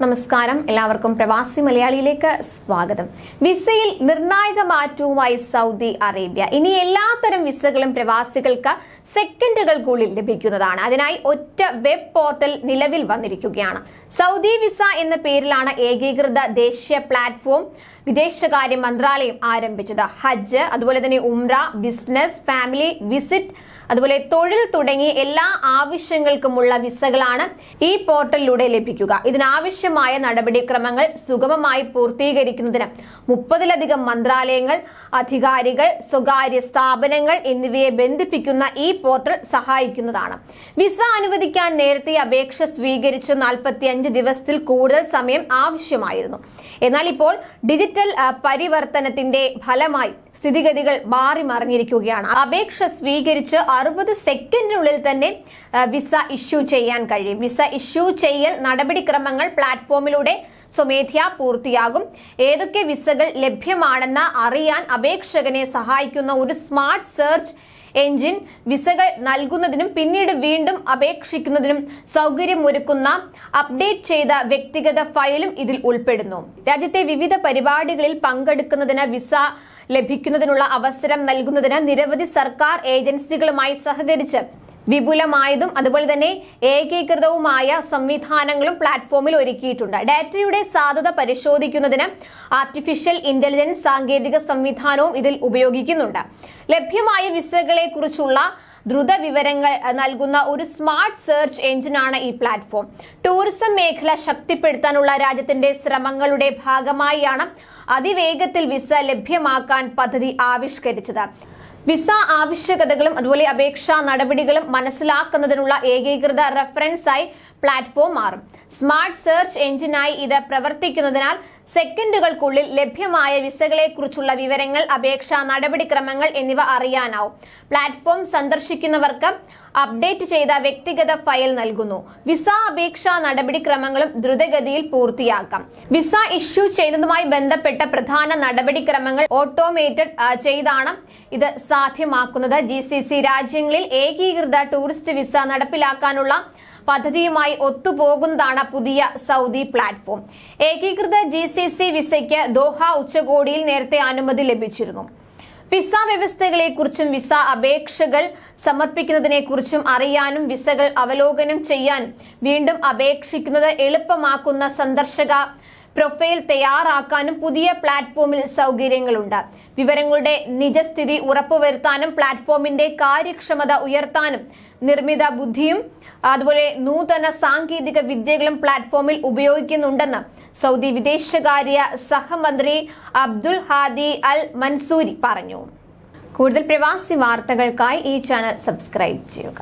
നമസ്കാരം, എല്ലാവർക്കും പ്രവാസി മലയാളിയിലേക്ക് സ്വാഗതം. വിസയിൽ നിർണായക മാറ്റവുമായി സൗദി അറേബ്യ. ഇനി എല്ലാത്തരം വിസകളും പ്രവാസികൾക്ക് സെക്കൻഡുകൾക്കുള്ളിൽ ലഭിക്കുന്നതാണ്. അതിനായി ഒറ്റ വെബ് പോർട്ടൽ നിലവിൽ വന്നിരിക്കുകയാണ്. സൗദി വിസ എന്ന പേരിലാണ് ഏകീകൃത ദേശീയ പ്ലാറ്റ്ഫോം വിദേശകാര്യ മന്ത്രാലയം ആരംഭിച്ചത്. ഹജ്ജ്, അതുപോലെ തന്നെ ഉംറ, ബിസിനസ്, ഫാമിലി വിസിറ്റ്, അതുപോലെ തൊഴിൽ തുടങ്ങി എല്ലാ ആവശ്യങ്ങൾക്കുമുള്ള വിസകളാണ് ഈ പോർട്ടലിലൂടെ ലഭിക്കുക. ഇതിനാവശ്യമായ നടപടിക്രമങ്ങൾ സുഗമമായി പൂർത്തീകരിക്കുന്നതിന് 30-ലധികം മന്ത്രാലയങ്ങൾ, അധികാരികൾ, സ്വകാര്യ സ്ഥാപനങ്ങൾ എന്നിവയെ ബന്ധിപ്പിക്കുന്ന ഈ പോർട്ടൽ സഹായിക്കുന്നതാണ്. വിസ അനുവദിക്കാൻ നേരത്തെ അപേക്ഷ സ്വീകരിച്ച് 45 ദിവസത്തിൽ കൂടുതൽ സമയം ആവശ്യമായിരുന്നു. എന്നാൽ ഇപ്പോൾ ഡിജിറ്റൽ പരിവർത്തനത്തിന്റെ ഫലമായി സ്ഥിതിഗതികൾ മാറി മറിഞ്ഞിരിക്കുകയാണ്. അപേക്ഷ സ്വീകരിച്ച് 60 സെക്കൻഡിനുള്ളിൽ തന്നെ വിസ ഇഷ്യൂ ചെയ്യാൻ കഴിയും. വിസ ഇഷ്യൂ ചെയ്യൽ നടപടിക്രമങ്ങൾ പ്ലാറ്റ്ഫോമിലൂടെ സ്വമേധയാ പൂർത്തിയാകും. ഏതൊക്കെ വിസകൾ ലഭ്യമാണെന്ന് അറിയാൻ അപേക്ഷകനെ സഹായിക്കുന്ന ഒരു സ്മാർട്ട് സെർച്ച് എഞ്ചിൻ വിസകൾ നൽകുന്നതിനും പിന്നീട് വീണ്ടും അപേക്ഷിക്കുന്നതിനും സൗകര്യമൊരുക്കുന്ന അപ്ഡേറ്റ് ചെയ്ത വ്യക്തിഗത ഫയലും ഇതിൽ ഉൾപ്പെടുന്നു. രാജ്യത്തെ വിവിധ പരിപാടികളിൽ പങ്കെടുക്കുന്നതിന് വിസ ലഭിക്കുന്നതിനുള്ള അവസരം നൽകുന്നതിന് നിരവധി സർക്കാർ ഏജൻസികളുമായി സഹകരിച്ച് വിപുലമായതും അതുപോലെ തന്നെ ഏകീകൃതവുമായ സംവിധാനങ്ങളും പ്ലാറ്റ്ഫോമിൽ ഒരുക്കിയിട്ടുണ്ട്. ഡാറ്റയുടെ സാധുത പരിശോധിക്കുന്നതിന് ആർട്ടിഫിഷ്യൽ ഇന്റലിജൻസ് സാങ്കേതിക സംവിധാനവും ഇതിൽ ഉപയോഗിക്കുന്നുണ്ട്. ലഭ്യമായ വിസകളെ കുറിച്ചുള്ള ദ്രുത വിവരങ്ങൾ നൽകുന്ന ഒരു സ്മാർട്ട് സെർച്ച് എഞ്ചിനാണ് ഈ പ്ലാറ്റ്ഫോം. ടൂറിസം മേഖല ശക്തിപ്പെടുത്താനുള്ള രാജ്യത്തിന്റെ ശ്രമങ്ങളുടെ ഭാഗമായാണ് അതിവേഗത്തിൽ വിസ ലഭ്യമാക്കാൻ പദ്ധതി ആവിഷ്കരിച്ചത്. വിസ ആവശ്യകതകളും അതുപോലെ അപേക്ഷാ നടപടികളും മനസ്സിലാക്കുന്നതിനുള്ള ഏകീകൃത റെഫറൻസായി പ്ലാറ്റ്ഫോം മാറും. സ്മാർട്ട് സെർച്ച് എഞ്ചിനായി ഇത് പ്രവർത്തിക്കുന്നതിനാൽ സെക്കൻഡുകൾക്കുള്ളിൽ ലഭ്യമായ വിസകളെ കുറിച്ചുള്ള വിവരങ്ങൾ, അപേക്ഷാ നടപടിക്രമങ്ങൾ എന്നിവ അറിയാനാവും. പ്ലാറ്റ്ഫോം സന്ദർശിക്കുന്നവർക്ക് അപ്ഡേറ്റ് ചെയ്ത വ്യക്തിഗത ഫയൽ നൽകുന്നു. വിസ അപേക്ഷാ നടപടിക്രമങ്ങളും ദ്രുതഗതിയിൽ പൂർത്തിയാക്കാം. വിസ ഇഷ്യൂ ചെയ്യുന്നതുമായി ബന്ധപ്പെട്ട പ്രധാന നടപടിക്രമങ്ങൾ ഓട്ടോമേറ്റഡ് ചെയ്താണ് ഇത് സാധ്യമാക്കുന്നത്. GCC രാജ്യങ്ങളിൽ ഏകീകൃത ടൂറിസ്റ്റ് വിസ നടപ്പിലാക്കാനുള്ള പദ്ധതിയുമായി ഒത്തുപോകുന്നതാണ് പുതിയ സൗദി പ്ലാറ്റ്ഫോം. ഏകീകൃത GCC വിസയ്ക്ക് ദോഹ ഉച്ചകോടിയിൽ നേരത്തെ അനുമതി ലഭിച്ചിരുന്നു. വിസ വ്യവസ്ഥകളെക്കുറിച്ചും വിസ അപേക്ഷകൾ സമർപ്പിക്കുന്നതിനെക്കുറിച്ചും അറിയാനും വിസകൾ അവലോകനം ചെയ്യാനും വീണ്ടും അപേക്ഷിക്കുന്നത് എളുപ്പമാക്കുന്ന സന്ദർശക പ്രൊഫൈൽ തയ്യാറാക്കാനും പുതിയ പ്ലാറ്റ്ഫോമിൽ സൗകര്യങ്ങളുണ്ട്. വിവരങ്ങളുടെ നിജസ്ഥിതി ഉറപ്പുവരുത്താനും പ്ലാറ്റ്ഫോമിന്റെ കാര്യക്ഷമത ഉയർത്താനും നിർമ്മിത ബുദ്ധിയും അതുപോലെ നൂതന സാങ്കേതിക വിദ്യകളും പ്ലാറ്റ്ഫോമിൽ ഉപയോഗിക്കുന്നുണ്ടെന്ന് സൗദി വിദേശകാര്യ സഹമന്ത്രി അബ്ദുൽ ഹാദി അൽ മൻസൂരി പറഞ്ഞു. കൂടുതൽ പ്രവാസി വാർത്തകൾക്കായി ഈ ചാനൽ സബ്സ്ക്രൈബ് ചെയ്യുക.